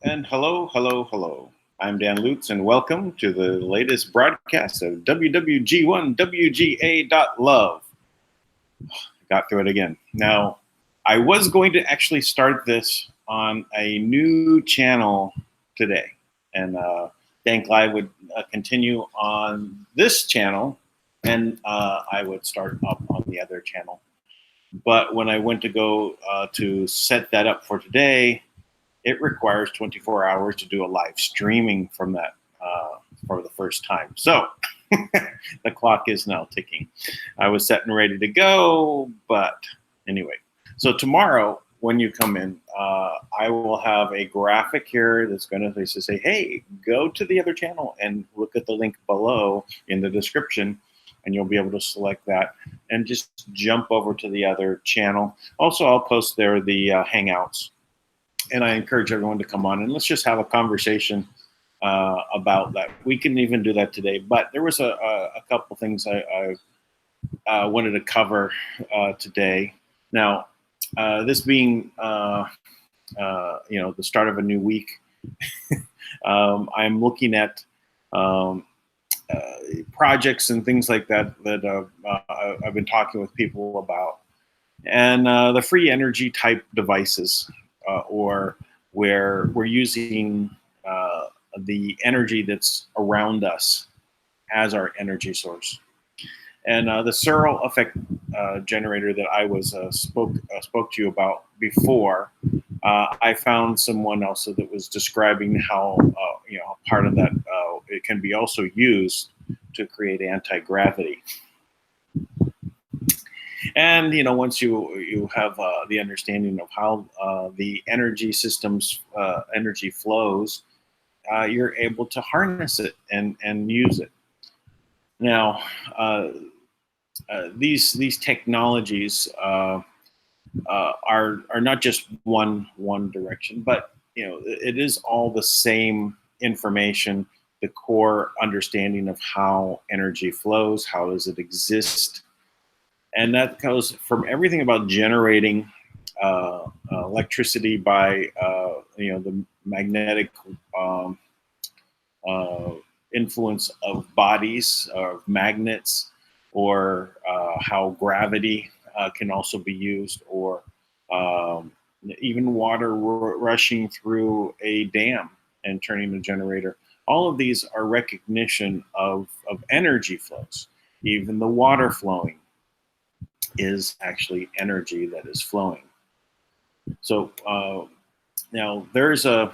And hello. I'm Dan Lutz, and welcome to the latest broadcast of WWG1WGA.love. Got through it again. Now, I was going to actually start this on a new channel today, and Dank Live would continue on this channel, and I would start up on the other channel. But when I went to go to set that up for today, it requires 24 hours to do a live streaming from that for the first time. So the clock is now ticking. I was set and ready to go, but anyway. So tomorrow, when you come in, I will have a graphic here that's going to say, hey, go to the other channel and look at the link below in the description, and you'll be able to select that and just jump over to the other channel. Also, I'll post there the Hangouts. And I encourage everyone to come on and let's just have a conversation about that. We can even do that today. But there was a couple things I wanted to cover today. Now, this being the start of a new week, I'm looking at projects and things like that I've been talking with people about, and the free energy type devices. Or where we're using the energy that's around us as our energy source. And the Searl effect generator that I was spoke to you about before, I found someone else that was describing how part of that it can be also used to create anti-gravity. And once you have the understanding of how the energy systems energy flows, you're able to harness it and use it. Now, these technologies are not just one direction, but it is all the same information, the core understanding of how energy flows, how does it exist, and that goes from everything about generating electricity by the magnetic uh, influence of bodies, of magnets, or how gravity can also be used, or even water rushing through a dam and turning a generator. All of these are recognition of energy flows. Even the water flowing is actually energy that is flowing. So now there's a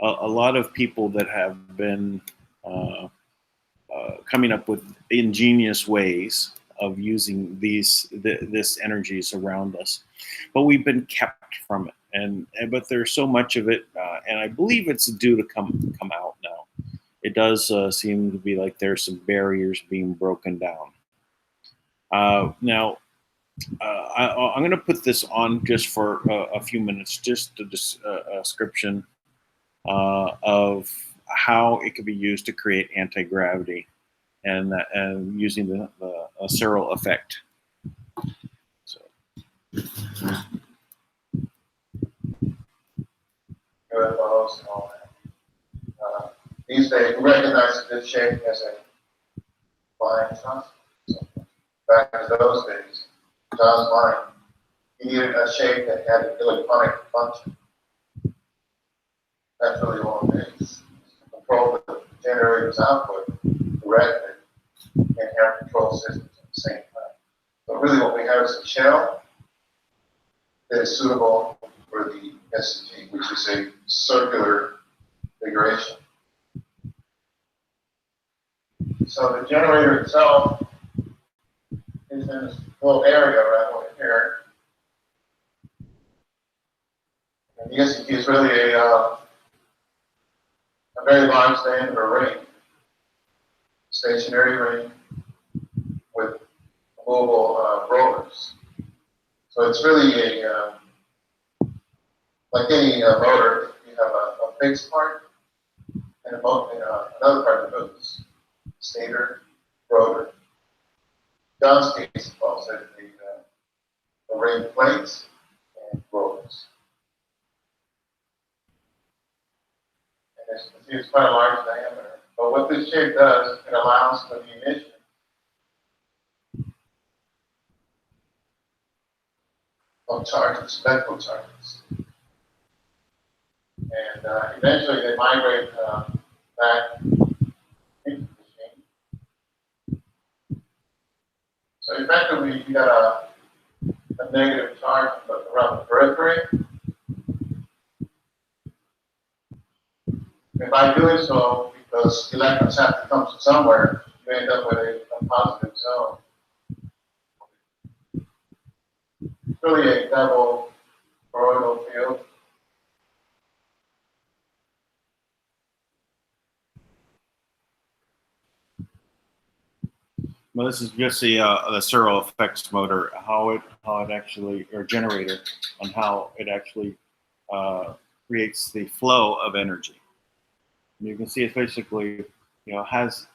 lot of people that have been coming up with ingenious ways of using this energies around us, but we've been kept from it, but there's so much of it, and I believe it's due to come out now. It does seem to be like there's some barriers being broken down. Now, I'm going to put this on just for a few minutes, just a description of how it could be used to create anti-gravity, and using the Searl effect. So. UFOs and all that. These days, we recognize this shape as a flying saucer. So back in those days, John's mind, he needed a shape that had an electronic function. That's really all it is. Control the generator's output directly and have control systems at the same time. So really what we have is a shell that is suitable for the SCG, which is a circular configuration. So the generator itself is in this little area right over here. And the SCG is really a very large diameter ring, stationary ring with mobile rotors. So it's really like any motor, you have a fixed part and another part of the moves. Stator, rotor. John's case calls it the ring plates and rotors. And it's quite a large diameter. But what this shape does, it allows for the emission of charges, spectral charges. And eventually they migrate back into the machine. So effectively, you got a negative charge around the periphery. And by doing so, because electrons have to come from somewhere, you end up with a positive zone. It's really a double toroidal field. Well, this is just the Searl effects motor, how it actually, or generator, on how it actually creates the flow of energy. And you can see it basically, has,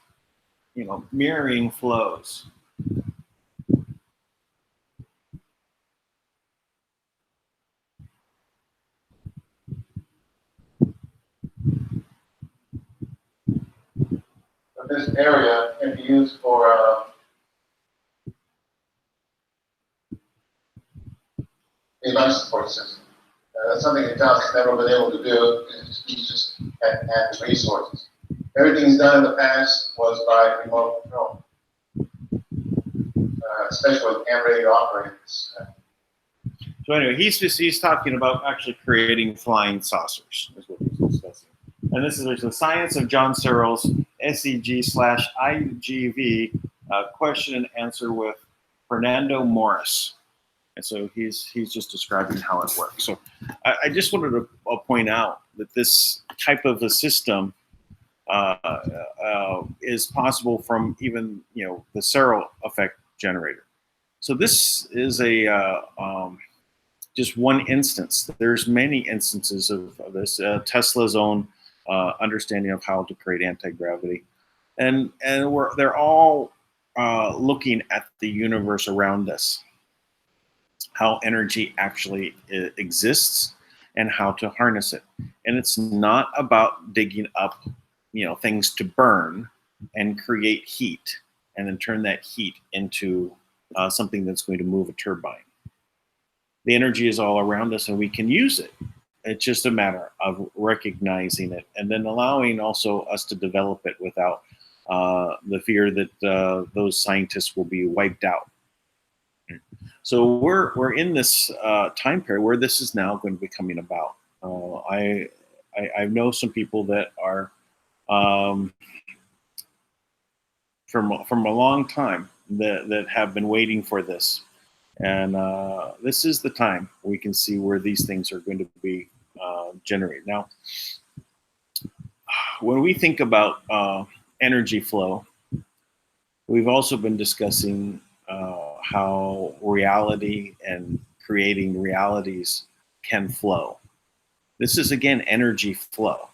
mirroring flows. But this area can be used for a life support system. That's something that John's never been able to do. He just hadn't had the resources. Everything's done in the past was by remote control, especially with ham radio operators. So anyway, he's talking about actually creating flying saucers, is what he's discussing. And this is the science of John Searl's SEG/IGV question and answer with Fernando Morris. And so he's just describing how it works. So I just wanted to point out that this type of a system is possible from even the Searl effect generator. So this is a just one instance. There's many instances of this. Tesla's own understanding of how to create anti-gravity, and they're all looking at the universe around us, how energy actually exists, and how to harness it. And it's not about digging up, things to burn and create heat, and then turn that heat into something that's going to move a turbine. The energy is all around us, and we can use it. It's just a matter of recognizing it, and then allowing also us to develop it without the fear that those scientists will be wiped out. So we're in this time period where this is now going to be coming about. I know some people that are from a long time that have been waiting for this, and this is the time we can see where these things are going to be generated. Now, when we think about energy flow, we've also been discussing how reality and creating realities can flow. This is, again, energy flow.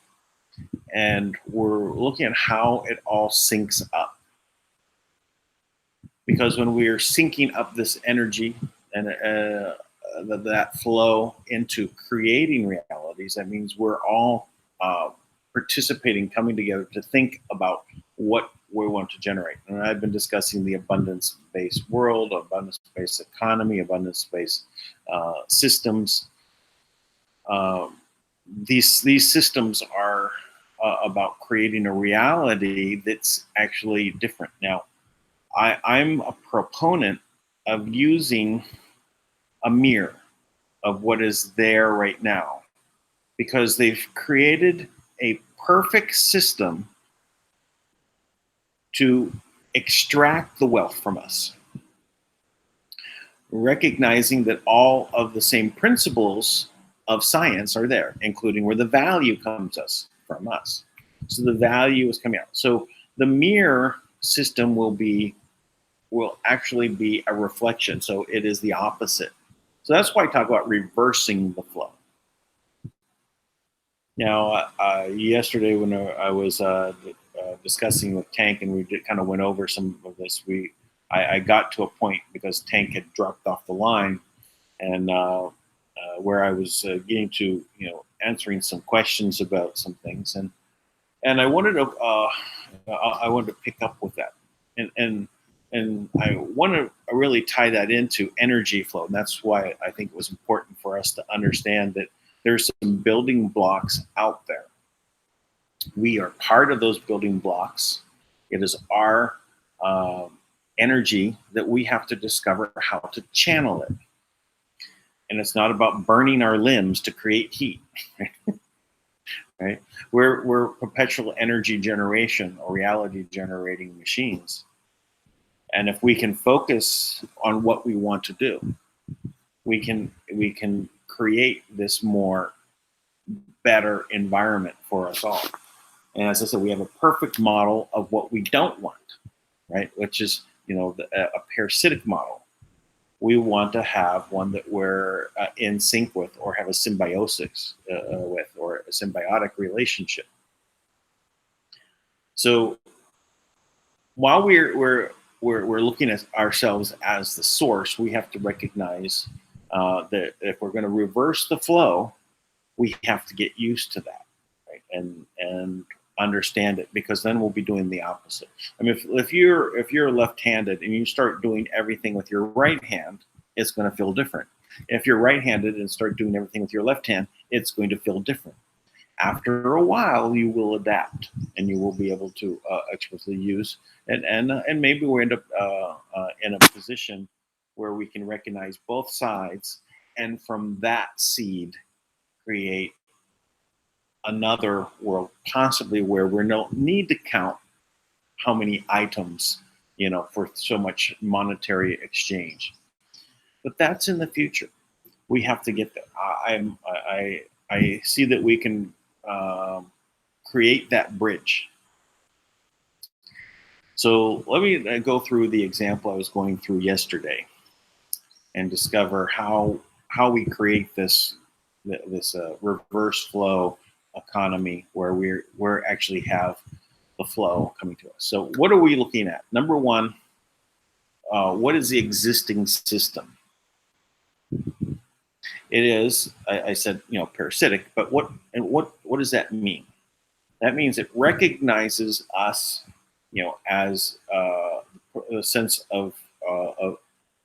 And we're looking at how it all syncs up. Because when we are syncing up this energy and that flow into creating realities, that means we're all participating, coming together to think about what we want to generate. And I've been discussing the abundance-based world, abundance-based economy, abundance-based systems. These systems are about creating a reality that's actually different. Now, I'm a proponent of using a mirror of what is there right now, because they've created a perfect system to extract the wealth from us, recognizing that all of the same principles of science are there, including where the value comes from us. So the value is coming out. So the mirror system will actually be a reflection. So it is the opposite. So that's why I talk about reversing the flow. Now, yesterday when I was discussing with Tank, and we kind of went over some of this, I got to a point because Tank had dropped off the line, and where I was getting to, answering some questions about some things, and I wanted to pick up with that, and I want to really tie that into energy flow, and that's why I think it was important for us to understand that there's some building blocks out there. We are part of those building blocks. It is our energy that we have to discover how to channel it. And it's not about burning our limbs to create heat. Right? We're perpetual energy generation or reality generating machines. And if we can focus on what we want to do, we can create this more better environment for us all. And as I said, we have a perfect model of what we don't want, right? Which is, a parasitic model. We want to have one that we're in sync with, or have a symbiosis with, or a symbiotic relationship. So while we're looking at ourselves as the source, we have to recognize that if we're going to reverse the flow, we have to get used to that, right? And understand it, because then we'll be doing the opposite. I mean, if you're left-handed and you start doing everything with your right hand, it's going to feel different. If you're right-handed and start doing everything with your left hand, it's going to feel different. After a while, you will adapt, and you will be able to expertly use, and maybe we'll end up in a position where we can recognize both sides, and from that seed create another world, possibly where we don't need to count how many items for so much monetary exchange. But that's in the future. We have to get there. I see that we can create that bridge. So let me go through the example I was going through yesterday and discover how we create this reverse flow economy where we're actually have the flow coming to us. So what are we looking at? Number one, what is the existing system? It is, I said, parasitic, but what does that mean? That means it recognizes us, as a sense of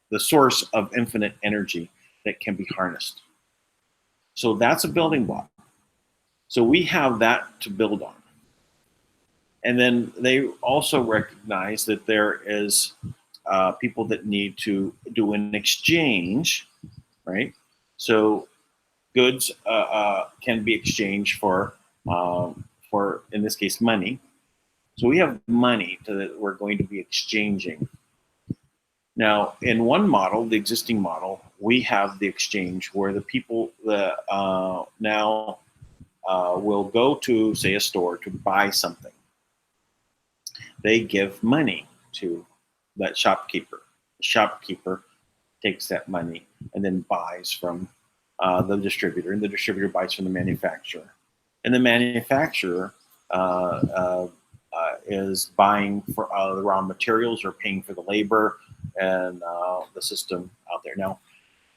the source of infinite energy that can be harnessed. So that's a building block. So we have that to build on. And then they also recognize that there is people that need to do an exchange, right? So goods can be exchanged for, in this case, money. So we have money that we're going to be exchanging. Now, in one model, the existing model, we have the exchange where the people now will go to, say, a store to buy something. They give money to that shopkeeper. The shopkeeper takes that money and then buys from the distributor, and the distributor buys from the manufacturer. And the manufacturer is buying for the raw materials or paying for the labor and the system out there. Now,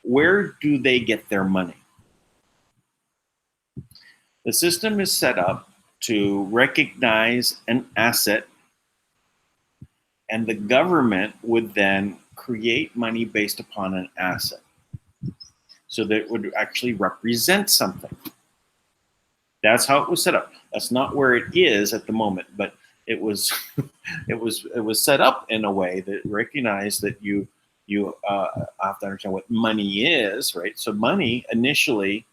where do they get their money? The system is set up to recognize an asset, and the government would then create money based upon an asset. So that it would actually represent something. That's how it was set up. That's not where it is at the moment, but it was it was set up in a way that recognized that you have to understand what money is, right? So money initially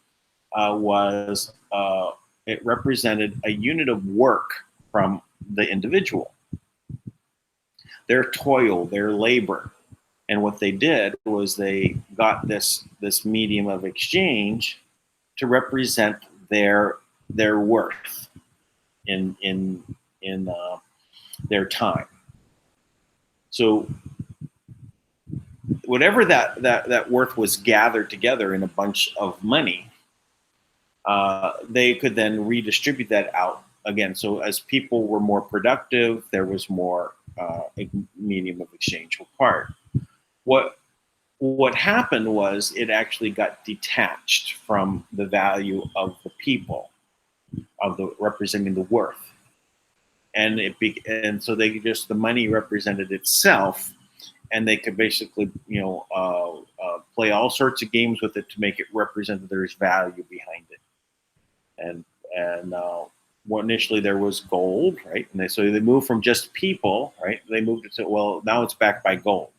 was it represented a unit of work from the individual, their toil, their labor. And what they did was they got this medium of exchange to represent their worth in their time. So whatever that worth was gathered together in a bunch of money, they could then redistribute that out again. So as people were more productive, there was more medium of exchange required. What happened was it actually got detached from the value of the people, of the representing the worth, and so the money represented itself, and they could basically play all sorts of games with it to make it represent that there's value behind it. And initially there was gold, right? And so they moved from just people, right? They moved it to, well, now it's backed by gold,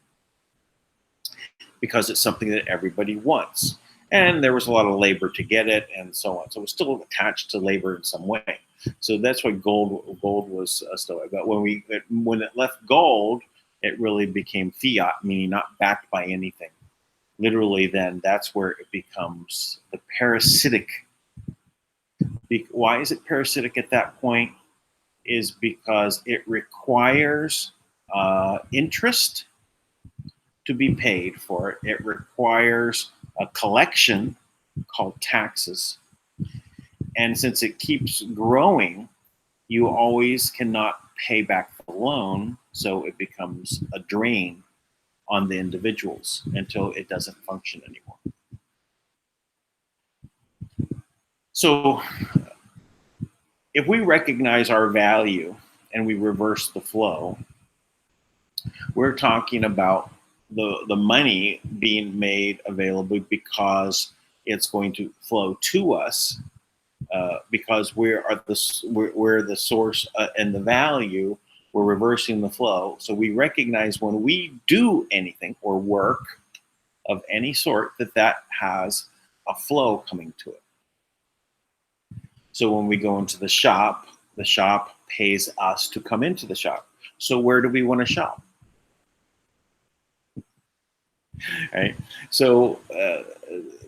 because it's something that everybody wants. And there was a lot of labor to get it and so on. So it was still attached to labor in some way. So that's what gold was still. But when it left gold, it really became fiat, meaning not backed by anything. Literally then that's where it becomes the parasitic. Why is it parasitic at that point? Is because it requires interest to be paid for it. It requires a collection called taxes. And since it keeps growing, you always cannot pay back the loan, so it becomes a drain on the individuals until it doesn't function anymore. So if we recognize our value and we reverse the flow, we're talking about the money being made available because it's going to flow to us, because we're the source and the value. We're reversing the flow. So we recognize when we do anything or work of any sort that has a flow coming to it. So when we go into the shop pays us to come into the shop. So where do we want to shop? right? So,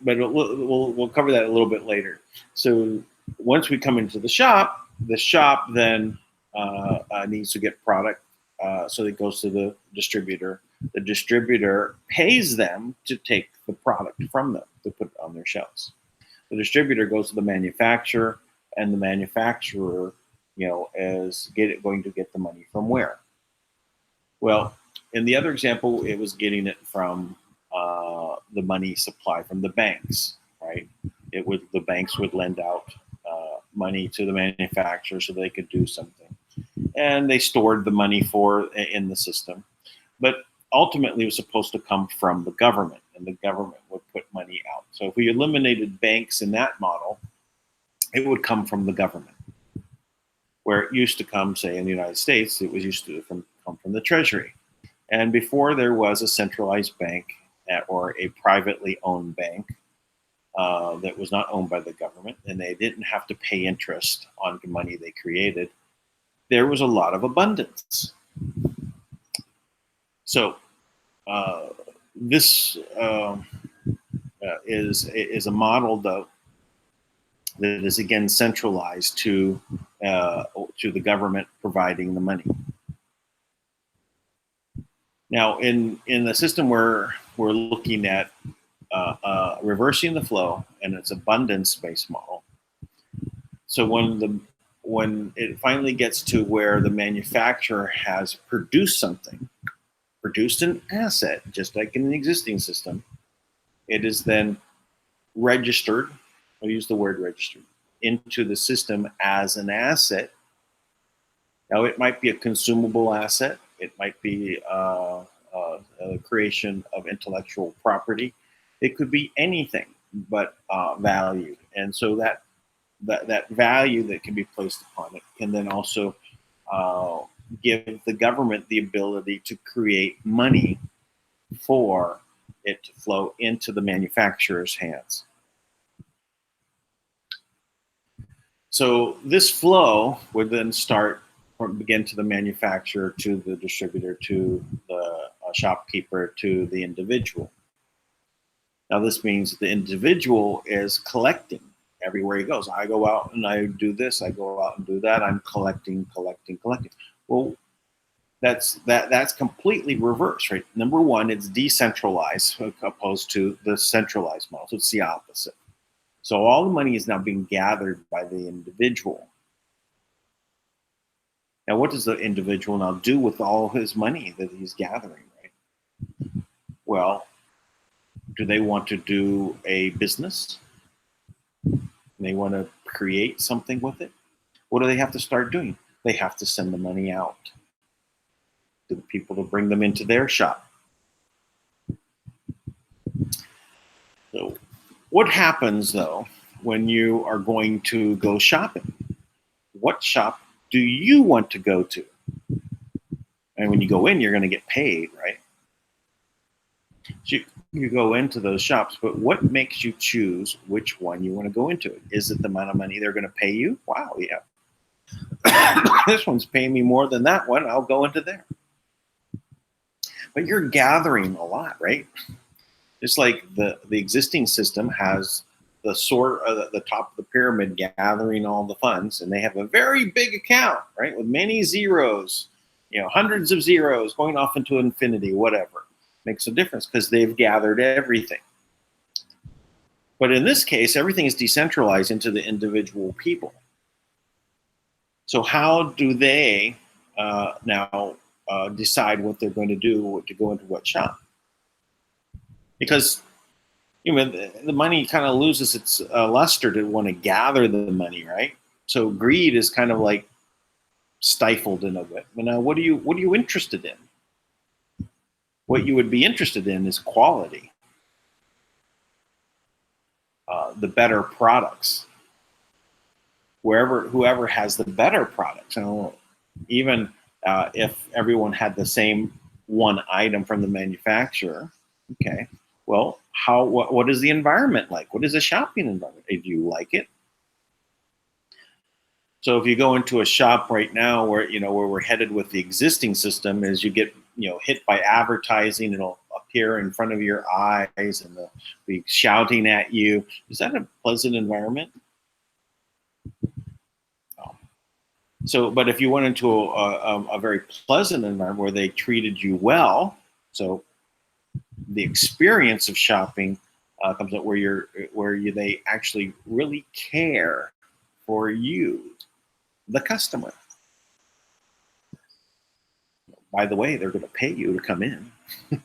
but we'll cover that a little bit later. So once we come into the shop then needs to get product, so it goes to the distributor. The distributor pays them to take the product from them to put it on their shelves. The distributor goes to the manufacturer, and the manufacturer, is going to get the money from where? Well, in the other example, it was getting it from the money supply from the banks, right? The banks would lend out money to the manufacturer so they could do something, and they stored the money in the system. But ultimately, it was supposed to come from the government, and the government would put money out. So if we eliminated banks in that model, it would come from the government. Where it used to come, say in the United States, it was used to come from the Treasury. And before there was a centralized bank or a privately owned bank that was not owned by the government, and they didn't have to pay interest on the money they created, there was a lot of abundance. So this is a model, though, that is again centralized to the government providing the money. Now, in the system we're looking at reversing the flow, and it's abundance-based model. So when it finally gets to where the manufacturer has produced something, produced an asset, just like in an existing system, it is then registered, I'll use the word registered, into the system as an asset. Now, it might be a consumable asset. It might be a creation of intellectual property. It could be anything but valued. And so that value that can be placed upon it can then also give the government the ability to create money for it to flow into the manufacturer's hands. So this flow would then begin to the manufacturer, to the distributor, to the shopkeeper, to the individual. Now this means the individual is collecting everywhere he goes. I go out and I do this, I go out and do that, I'm collecting. Well, that's completely reversed, right? Number one, it's decentralized opposed to the centralized model. So it's the opposite. So all the money is now being gathered by the individual. Now, what does the individual now do with all his money that he's gathering, right? Well, do they want to do a business? They want to create something with it? What do they have to start doing? They have to send the money out to the people to bring them into their shop. So what happens, though, when you are going to go shopping? What shop do you want to go to? And when you go in, you're going to get paid, right? So you go into those shops, but what makes you choose which one you want to go into? Is it the amount of money they're going to pay you? Wow, yeah. This one's paying me more than that one. I'll go into there. But you're gathering a lot, right? Just like the existing system has the top of the pyramid gathering all the funds, and they have a very big account, right, with many zeros, hundreds of zeros going off into infinity, whatever. Makes a difference because they've gathered everything. But in this case, everything is decentralized into the individual people. So how do they now decide what they're going to do to go into what shop? Because the money kind of loses its luster to want to gather the money, right? So greed is kind of like stifled in a bit. But now, what are you interested in? What you would be interested in is quality, the better products. Whoever has the better products, even if everyone had the same one item from the manufacturer, okay. Well, what is the environment like? What is the shopping environment? Do you like it? So if you go into a shop right now where we're headed with the existing system is you get hit by advertising, it'll up here in front of your eyes and they'll be shouting at you. Is that a pleasant environment? No. So, but if you went into a very pleasant environment where they treated you well, so the experience of shopping comes up where they actually really care for you, the customer. By the way, they're going to pay you to come in.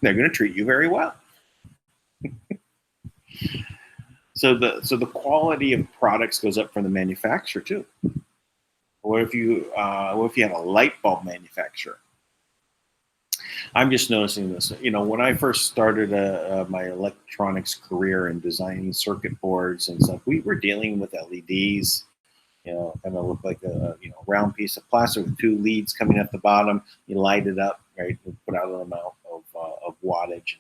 They're going to treat you very well. So the quality of products goes up from the manufacturer too. What if you have a light bulb manufacturer? I'm just noticing this. When I first started my electronics career in designing circuit boards and stuff, we were dealing with LEDs. Kind of look like a round piece of plastic with two leads coming at the bottom. You light it up, right? You put out an amount of wattage,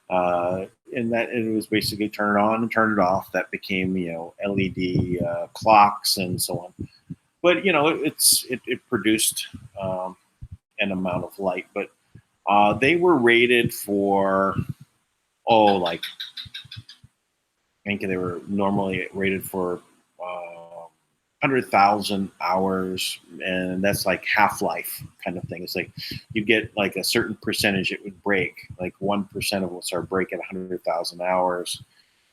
and that it was basically turn it on and turn it off. That became LED clocks and so on. But it produced an amount of light, but they were rated for I think they were normally rated for 100,000 hours, and that's like half-life kind of thing. It's like you get like a certain percentage it would break, like 1% of what's our break at 100,000 hours,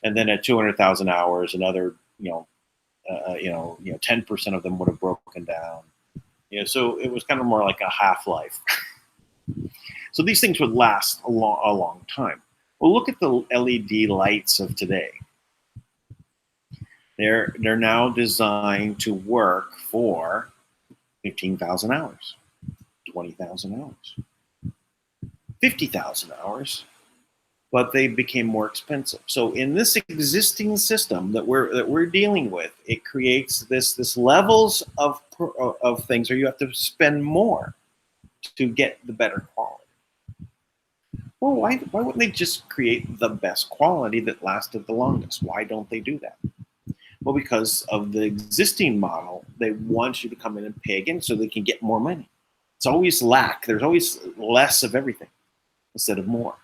and then at 200,000 hours, another 10% of them would have broken down. So it was kind of more like a half-life. So these things would last a long time. Well, look at the LED lights of today. They're now designed to work for 15,000 hours, 20,000 hours, 50,000 hours, but they became more expensive. So in this existing system that we're dealing with, it creates this levels of things where you have to spend more to get the better quality. Well, why wouldn't they just create the best quality that lasted the longest? Why don't they do that? Well, because of the existing model, they want you to come in and pay again so they can get more money. It's always lack. There's always less of everything instead of more.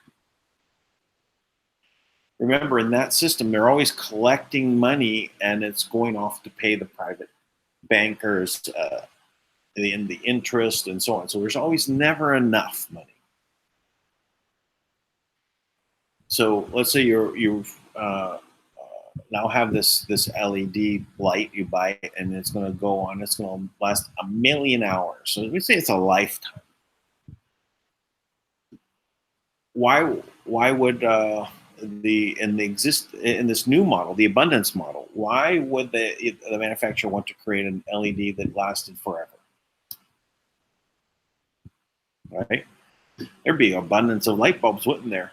Remember, in that system, they're always collecting money, and it's going off to pay the private bankers, the interest, and so on. So there's always never enough money. So let's say you've now have this LED light, you buy it, and it's going to go on. It's going to last 1 million hours. So we say it's a lifetime. Why would in this new model, the abundance model, why would the manufacturer want to create an LED that lasted forever? Right? There'd be abundance of light bulbs, wouldn't there?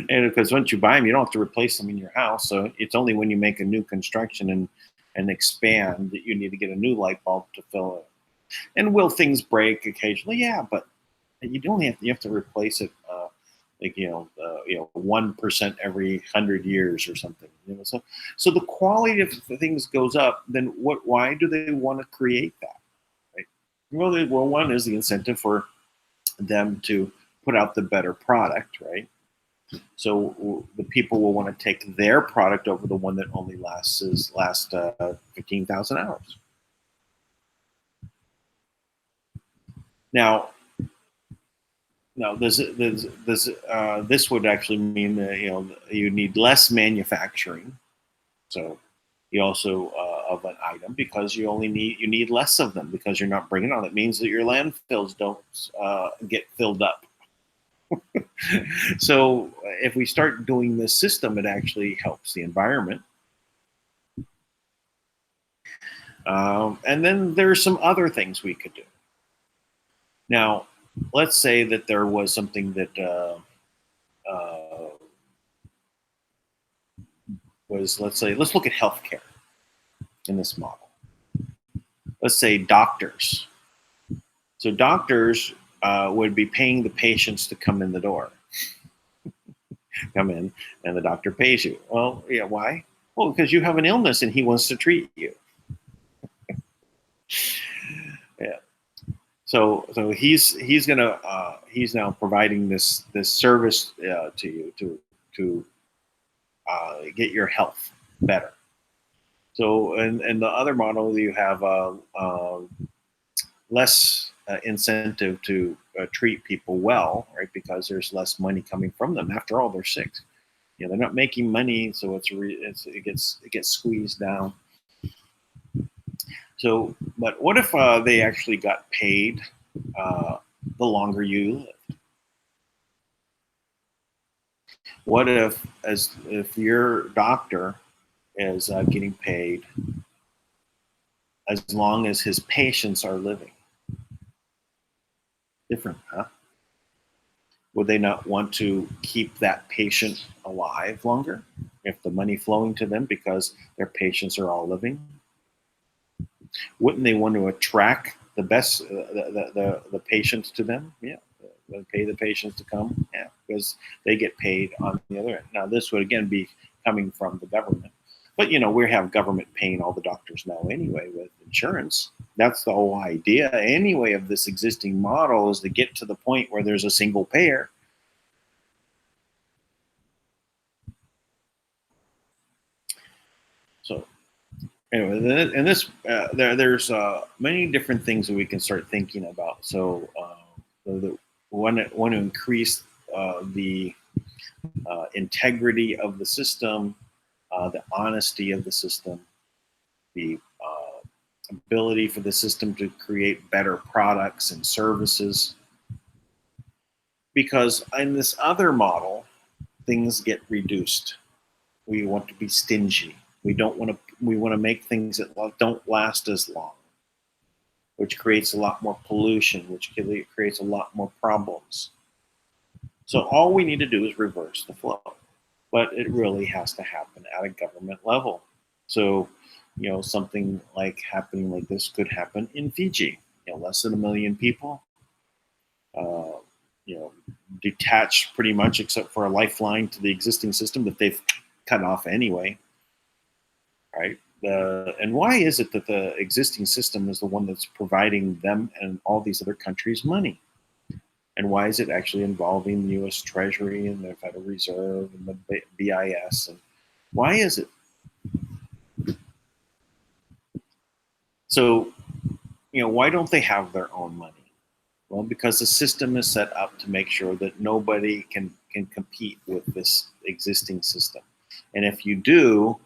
And because once you buy them, you don't have to replace them in your house. So it's only when you make a new construction and expand that you need to get a new light bulb to fill it. And will things break occasionally? Yeah, but you have to replace it 1% every 100 years or something. So the quality of the things goes up. Then why do they want to create that? Right? Well, one is the incentive for them to put out the better product, right? So the people will want to take their product over the one that only lasts 15,000 hours. Now this would actually mean that you need less manufacturing. So you also of an item because you need less of them because you're not bringing on. It means that your landfills don't get filled up. So if we start doing this system, it actually helps the environment. And then there's some other things we could do. Now, let's say that there was something that let's look at healthcare in this model. Let's say doctors. So doctors would be paying the patients to come in the door. Come in, and the doctor pays you. Well, yeah, why? Well, because you have an illness and he wants to treat you. Yeah. So he's now providing this service to you to get your health better. So and the other model, you have less incentive to treat people well, right? Because there's less money coming from them. After all, they're sick. They're not making money, so it gets squeezed down. So, but what if they actually got paid the longer you live? What if your doctor is getting paid as long as his patients are living? Different, huh? Would they not want to keep that patient alive longer if the money flowing to them because their patients are all living? Wouldn't they want to attract the best the patients to them? Yeah, pay the patients to come. Yeah, because they get paid on the other end. Now this would again be coming from the government, but we have government paying all the doctors now anyway with insurance. That's the whole idea anyway of this existing model, is to get to the point where there's a single payer. So anyway, and this there's many different things that we can start thinking about. So want to increase the integrity of the system, the honesty of the system, the ability for the system to create better products and services. Because in this other model, things get reduced. We want to be stingy. We want to make things that don't last as long, which creates a lot more pollution, which creates a lot more problems. So all we need to do is reverse the flow, but it really has to happen at a government level. So, something like happening like this could happen in Fiji. Less than 1 million people. Detached pretty much, except for a lifeline to the existing system that they've cut off anyway. Right? And why is it that the existing system is the one that's providing them and all these other countries money? And why is it actually involving the U.S. Treasury and the Federal Reserve and the BIS? And why is it? So, why don't they have their own money? Well, because the system is set up to make sure that nobody can compete with this existing system. And if you do,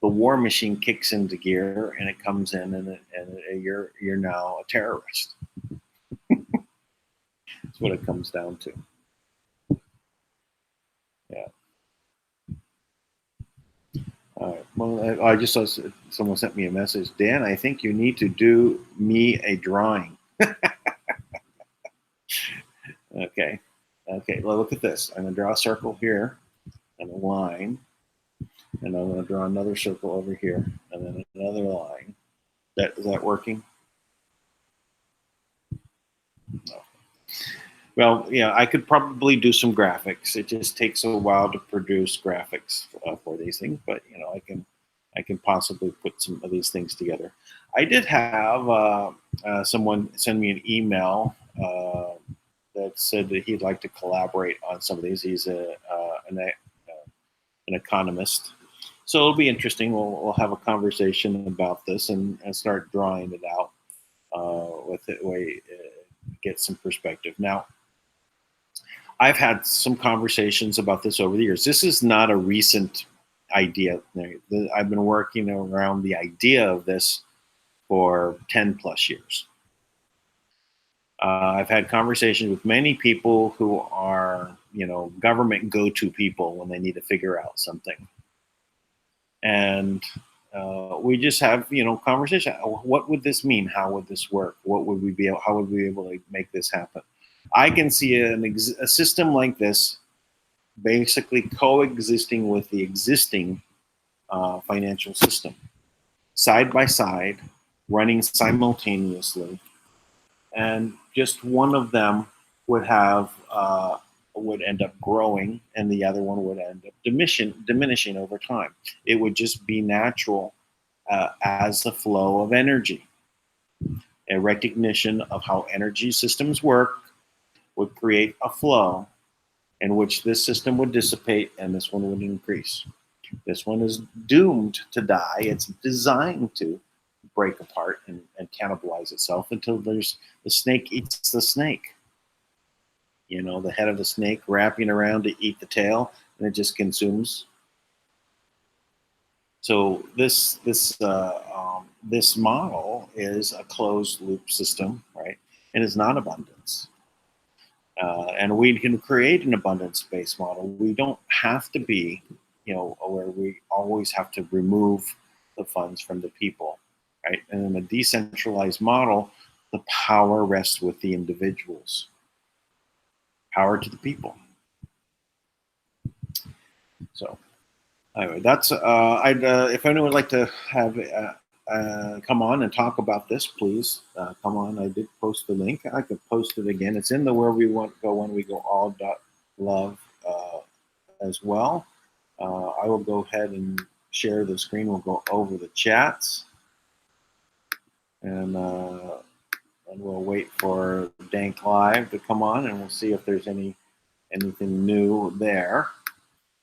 the war machine kicks into gear and it comes in and you're now a terrorist. That's what it comes down to. Yeah. All right. Well, I just saw someone sent me a message. Dan, I think you need to do me a drawing. Okay. Okay. Well, look at this. I'm going to draw a circle here and a line. And I'm going to draw another circle over here and then another line. Is that working? No. Well, I could probably do some graphics. It just takes a while to produce graphics for these things, but I can possibly put some of these things together. I did have someone send me an email that said that he'd like to collaborate on some of these. He's an economist. So it'll be interesting. We'll have a conversation about this and start drawing it out with it, way get some perspective. Now, I've had some conversations about this over the years. This is not a recent idea. I've been working around the idea of this for 10 plus years. I've had conversations with many people who are, government go-to people when they need to figure out something. And we just have, conversation. What would this mean? How would this work? How would we be able to make this happen? I can see a system like this basically coexisting with the existing financial system, side by side, running simultaneously, and just one of them would end up growing, and the other one would end up diminishing over time. It would just be natural as the flow of energy. A recognition of how energy systems work would create a flow in which this system would dissipate and this one would increase. This one is doomed to die. It's designed to break apart and cannibalize itself until the snake eats the snake. You know, the head of the snake wrapping around to eat the tail, and it just consumes. So this model is a closed loop system, right? And it's not abundance. And we can create an abundance-based model. We don't have to be, where we always have to remove the funds from the people, right? And in a decentralized model, the power rests with the individuals. Power to the people. So anyway, that's if anyone would like to have come on and talk about this, please come on. I did post the link. I could post it again. It's in the Where We Want to Go When We Go All.love as well. I will go ahead and share the screen. We'll go over the chats, and we'll wait for Dank Live to come on, and we'll see if there's anything new there.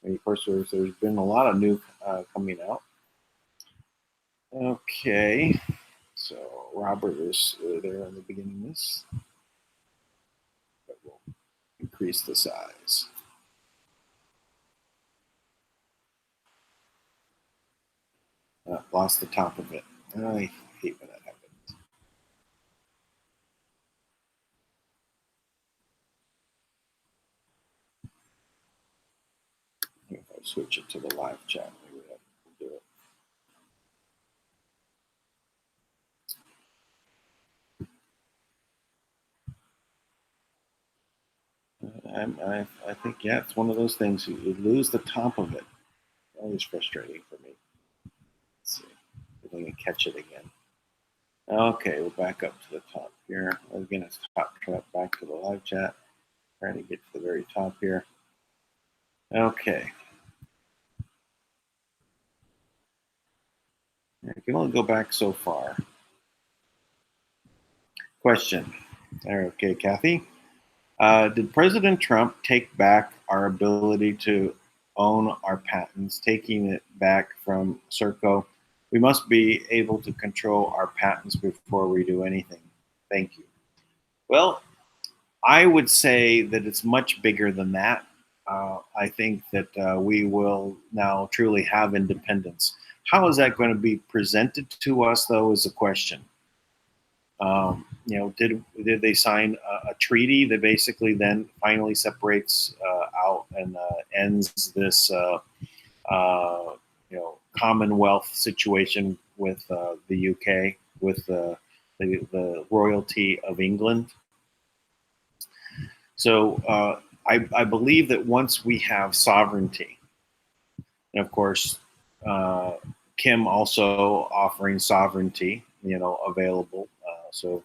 And of course, there's been a lot of new coming out. Okay, so Robert is there in the beginning of this. But we'll increase the size. Lost the top of it. I hate when that happens. If I switch it to the live chat, maybe that will do it. I think, yeah, it's one of those things. You lose the top of it. Always frustrating for me. Let's see if I can catch it again. Okay, we're back up to the top here. Again, it's top back to the live chat. Trying to get to the very top here. Okay. I can only go back so far. Question. Okay, Kathy. Did President Trump take back our ability to own our patents, taking it back from Searl? We must be able to control our patents before we do anything. Thank you. Well, I would say that it's much bigger than that. I think that we will now truly have independence. How is that going to be presented to us, though, is a question. Did they sign a treaty that basically then finally separates out and ends this Commonwealth situation with the UK, with the royalty of England? So I believe that once we have sovereignty, and of course, Kim also offering sovereignty, available. So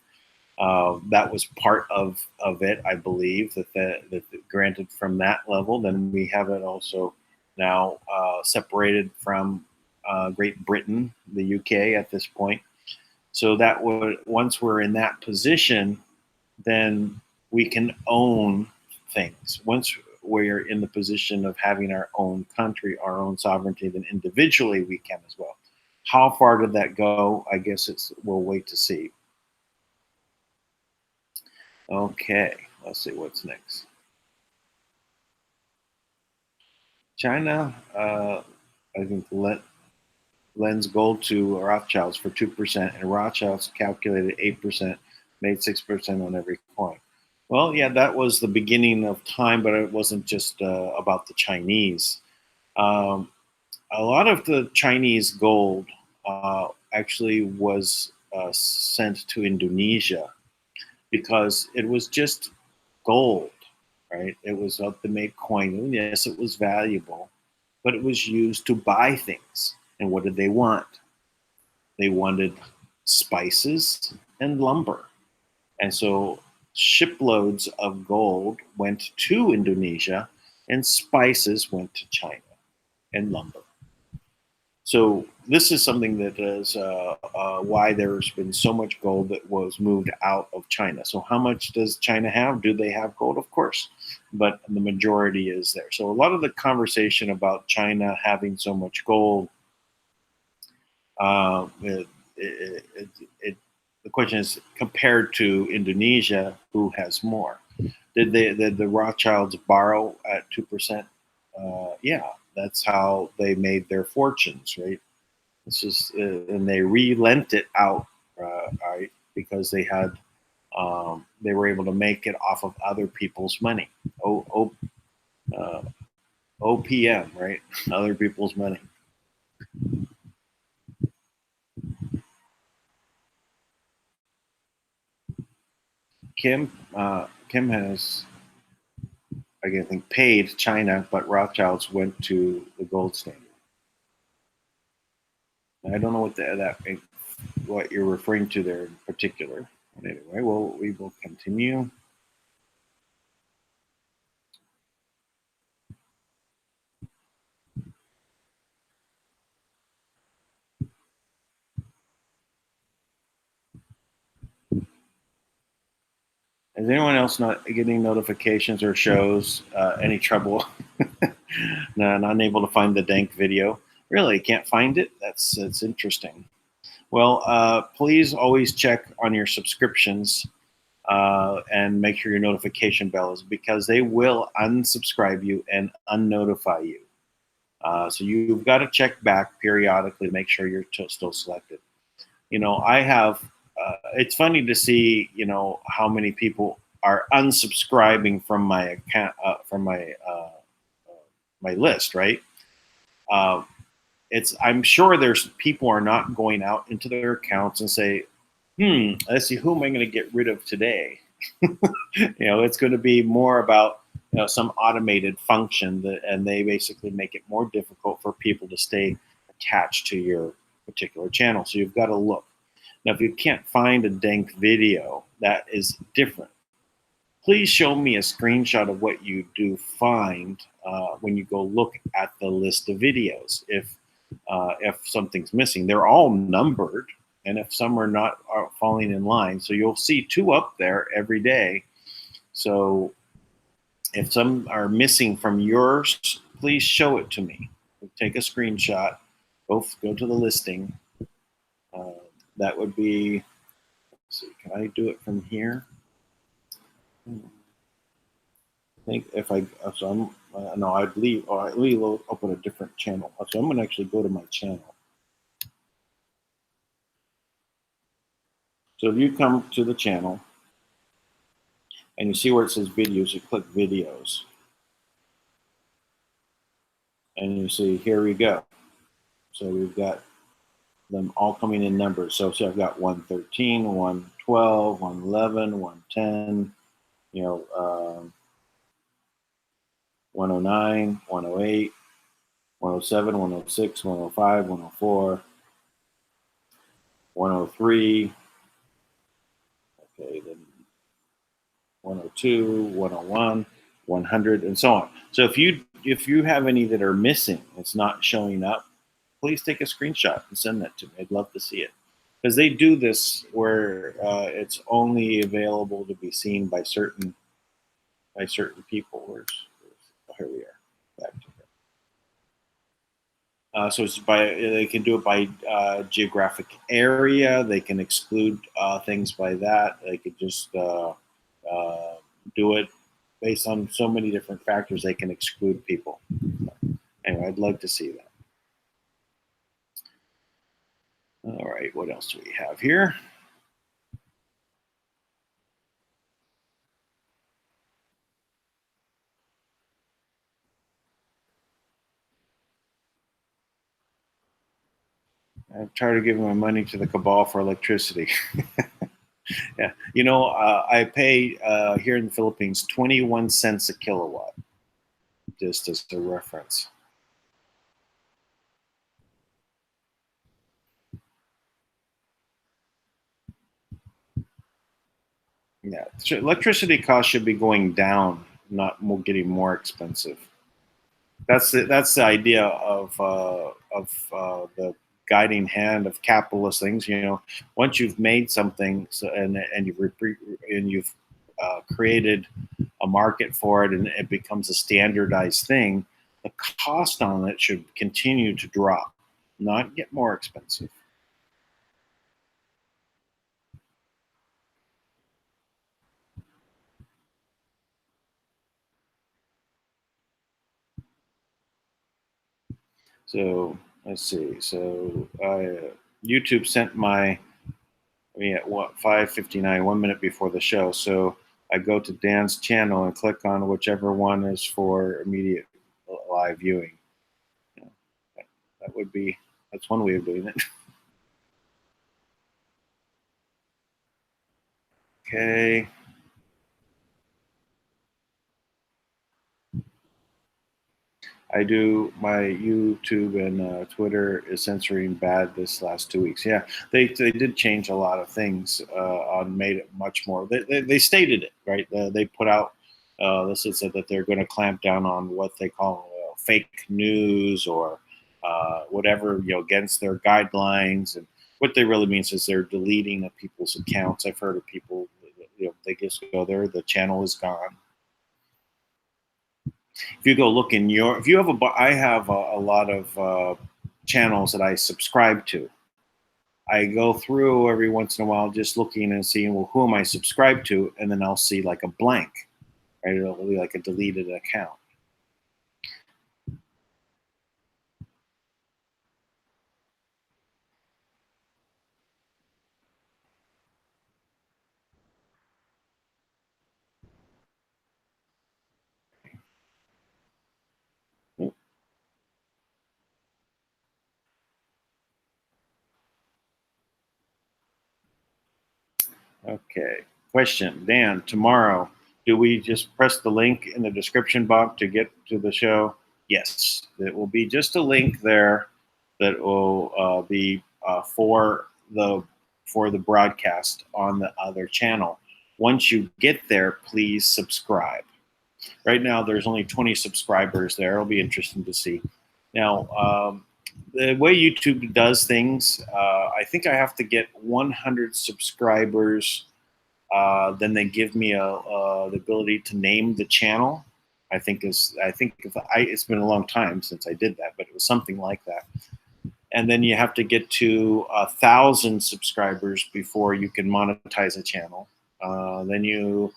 that was part of it, I believe, that granted from that level. Then we have it also now separated from Great Britain, the UK at this point. So that would, once we're in that position, then we can own things. Once we're in the position of having our own country, our own sovereignty, then individually we can as well. How far did that go? I guess we'll wait to see. Okay, let's see what's next. China, I think, lends gold to Rothschilds for 2%, and Rothschilds calculated 8%, made 6% on every coin. Well, yeah, that was the beginning of time, but it wasn't just about the Chinese. A lot of the Chinese gold actually was sent to Indonesia because it was just gold, right? It was up to make coin. And yes, it was valuable, but it was used to buy things. And what did they want? They wanted spices and lumber. And so shiploads of gold went to Indonesia and spices went to China and lumber. So this is something that is why there's been so much gold that was moved out of China. So how much does China have? Do they have gold? Of course, but the majority is there. So a lot of the conversation about China having so much gold, uh, it, the question is compared to Indonesia, who has more? Did the Rothschilds borrow at 2%? Yeah, that's how they made their fortunes, right? This is, and they relent it out, right? Because they were able to make it off of other people's money. Uh, OPM, right? Other people's money. Kim has, I think, paid China, but Rothschilds went to the gold standard. I don't know what you're referring to there in particular. But anyway, we will continue. Is anyone else not getting notifications or shows any trouble? Not unable to find the Dank video. Really, can't find it? That's interesting. Well, please always check on your subscriptions and make sure your notification bell is, because they will unsubscribe you and unnotify you. So you've got to check back periodically to make sure you're still selected. I have. It's funny to see, how many people are unsubscribing from my account, from my list, right? Uh, I'm sure there's people are not going out into their accounts and say, let's see, who am I going to get rid of today? It's going to be more about some automated function and they basically make it more difficult for people to stay attached to your particular channel. So you've got to look. Now, if you can't find a Dank video, that is different. Please show me a screenshot of what you do find when you go look at the list of videos. If something's missing, they're all numbered, and if some are falling in line, so you'll see 2 up there every day. So if some are missing from yours, please show it to me. Take a screenshot. Go to the listing. That would be, let's see, can I do it from here? I think if I, so I'm, no, I'd leave, or I will open a different channel. So I'm going to actually go to my channel. So if you come to the channel and you see where it says videos, you click videos. And you see, here we go. So we've got them all coming in numbers. So I've got 113, 112, 111, 110, 109, 108, 107, 106, 105, 104, 103. Okay, then 102, 101, 100, and so on. So if you have any that are missing, it's not showing up, please take a screenshot and send that to me. I'd love to see it, because they do this where it's only available to be seen by certain people. Here we are. Back to here. So they can do it by geographic area. They can exclude things by that. They could just do it based on so many different factors. They can exclude people. Anyway, I'd love to see that. All right, what else do we have here? I'm tired of giving my money to the cabal for electricity. Yeah, I pay here in the Philippines 21 cents a kilowatt, just as a reference. Yeah, electricity costs should be going down, not getting more expensive. That's the idea of the guiding hand of capitalist things. Once you've made something, and you've created a market for it, and it becomes a standardized thing, the cost on it should continue to drop, not get more expensive. So let's see. So YouTube sent at 5:59, 1 minute before the show. So I go to Dan's channel and click on whichever one is for immediate live viewing. That's one way of doing it. Okay. I do my YouTube and Twitter is censoring bad this last 2 weeks. Yeah, they did change a lot of things made it much more. They stated it, right. They put out this is that they're going to clamp down on what they call fake news or whatever against their guidelines. And what they really means is they're deleting of people's accounts. I've heard of people they just go there, the channel is gone. If you go look if you have I have a lot of channels that I subscribe to. I go through every once in a while just looking and seeing, well, who am I subscribed to? And then I'll see like a blank, right? It'll be like a deleted account. Okay. Question, Dan, tomorrow, do we just press the link in the description box to get to the show? Yes. It will be just a link there that will be for the broadcast on the other channel. Once you get there, please subscribe. Right now, there's only 20 subscribers there. It'll be interesting to see. Now, the way YouTube does things, I think I have to get 100 subscribers. Then they give me the ability to name the channel. It's been a long time since I did that, but it was something like that. And then you have to get to 1,000 subscribers before you can monetize a channel. Then you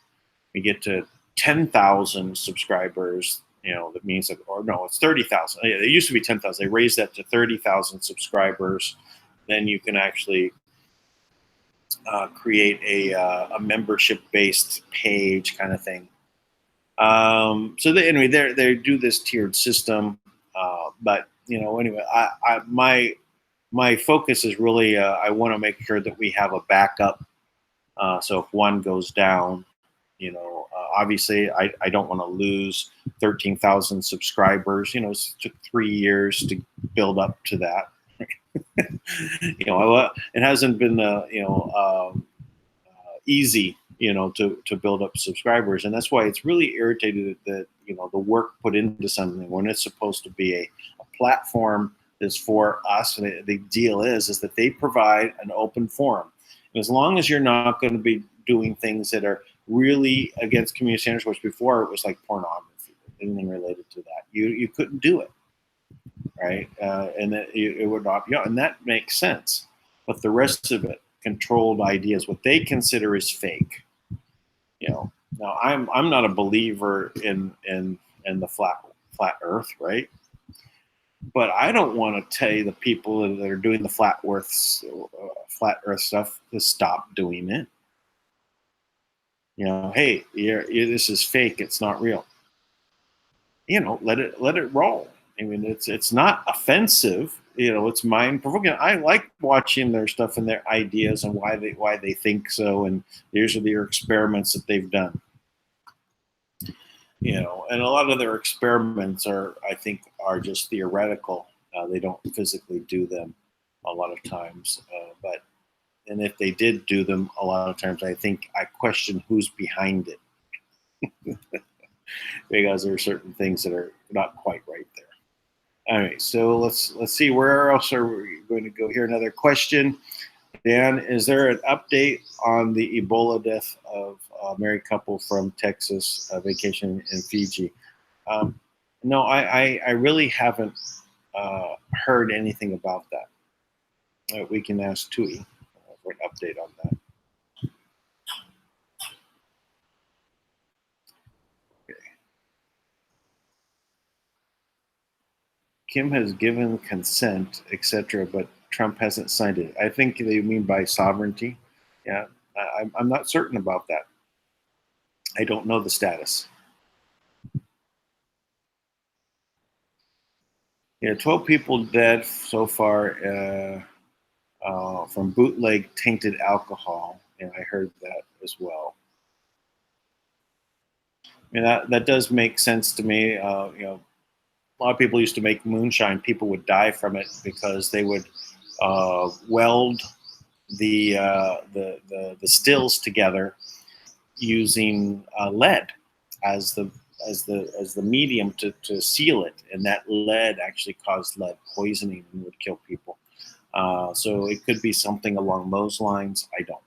get to 10,000 subscribers. That means that, or no, it's 30,000. It used to be 10,000. They raised that to 30,000 subscribers. Then you can actually create a membership-based page kind of thing. So anyway, they do this tiered system. But anyway, my focus is really I want to make sure that we have a backup. So if one goes down, obviously I don't want to lose 13,000 subscribers. It took 3 years to build up to that. It hasn't been easy, to build up subscribers, and that's why it's really irritated that the work put into something when it's supposed to be a platform is for us. And the deal is that they provide an open forum, and as long as you're not going to be doing things that are really against community standards, which before it was like pornography, anything related to that, you couldn't do it. Right, and it would not, and that makes sense. But the rest of it, controlled ideas, what they consider is fake. Now I'm not a believer in the flat Earth, right? But I don't want to tell you the people that are doing the flat Earth stuff to stop doing it. Hey, this is fake. It's not real. Let it roll. I mean, it's not offensive. It's mind provoking. I like watching their stuff and their ideas and why they think so. And these are their experiments that they've done. And a lot of their experiments are just theoretical. They don't physically do them a lot of times. And if they did do them a lot of times, I question who's behind it. Because there are certain things that are not quite right there. All right, so let's see, where else are we going to go here? Another question. Dan, is there an update on the Ebola death of a married couple from Texas vacation in Fiji? No, I really haven't heard anything about that. We can ask Tui for an update on that. Okay. Kim has given consent, etc., but Trump hasn't signed it. I think they mean by sovereignty. Yeah, I'm not certain about that. I don't know the status. Yeah, 12 people dead so far from bootleg tainted alcohol, and I heard that as well. I mean, that does make sense to me. A lot of people used to make moonshine. People would die from it because they would weld the stills together using lead as the medium to seal it, and that lead actually caused lead poisoning and would kill people. So it could be something along those lines. I don't know.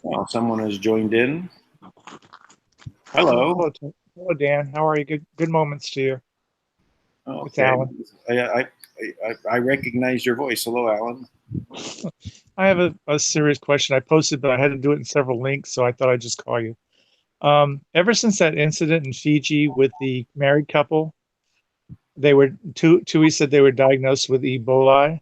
Well, someone has joined in. Hello. Hello, Dan. How are you? Good moments to you. Oh, It's okay. Alan. I recognize your voice. Hello, Alan. I have a serious question. I posted, but I had to do it in several links, so I thought I'd just call you. Ever since that incident in Fiji with the married couple, Tui said they were diagnosed with Ebola,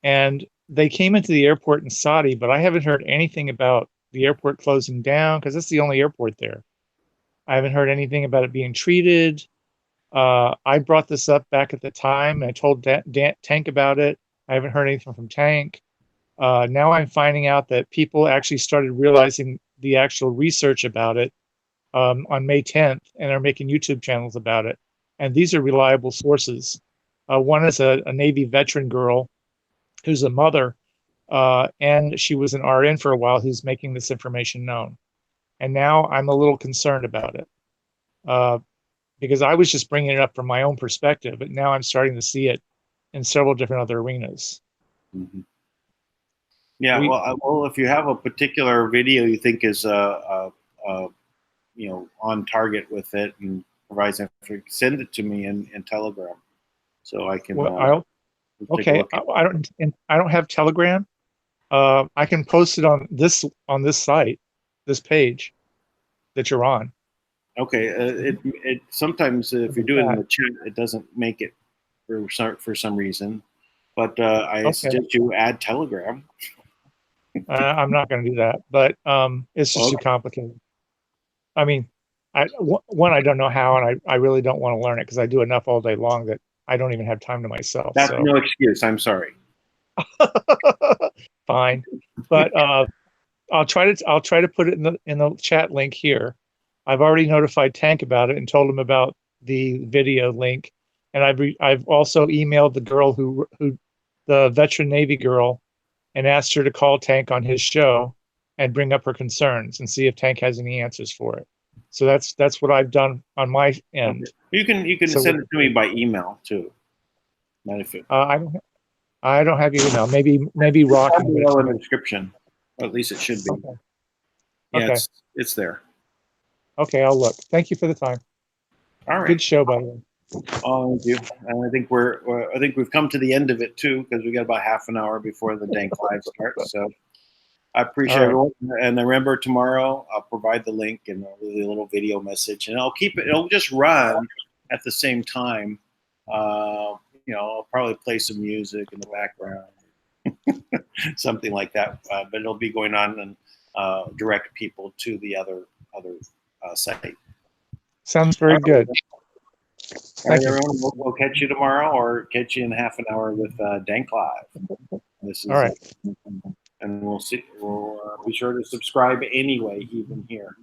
and they came into the airport in Saudi, but I haven't heard anything about the airport closing down because that's the only airport there. I haven't heard anything about it being treated. I brought this up back at the time. I told Tank about it. I haven't heard anything from Tank. Now I'm finding out that people actually started realizing the actual research about it on May 10th and are making YouTube channels about it. And these are reliable sources. One is a Navy veteran girl who's a mother, and she was an RN for a while who's making this information known. And now I'm a little concerned about it. Because I was just bringing it up from my own perspective, but now I'm starting to see it in several different other arenas. Mm-hmm. Yeah, well, if you have a particular video you think is on target with it and provides information, send it to me in Telegram, so I can. Well, okay, I don't have Telegram. I can post it on this site, this page that you're on. Okay, it sometimes if you do it in the chat, it doesn't make it for some reason, but I suggest you add Telegram. I'm not going to do that, but it's just too complicated. I mean, I don't know how, and I really don't want to learn it because I do enough all day long that I don't even have time to myself. That's no excuse. I'm sorry. Fine, but I'll try to put it in the chat link here. I've already notified Tank about it and told him about the video link, and I've also emailed the girl who the veteran Navy girl, and asked her to call Tank on his show and bring up her concerns and see if Tank has any answers for it. So that's what I've done on my end. You can send it to me by email too. I don't have your email. Maybe Rock in the description. Or at least it should be. Okay. Yeah, okay. It's there. Okay, I'll look. Thank you for the time. All right. Good show, by the way. Oh, thank you. And I think we've come to the end of it too, because we got about half an hour before the Dank Live starts. So I appreciate everyone. And remember, tomorrow I'll provide the link and a little video message, and I'll keep it. It'll just run at the same time. I'll probably play some music in the background, something like that. But it'll be going on and direct people to the other site. Sounds very good. All right, everyone. We'll catch you tomorrow, or catch you in half an hour with Dank Live. This is all right. And we'll see. We'll be sure to subscribe anyway, even here.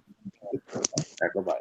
Bye-bye.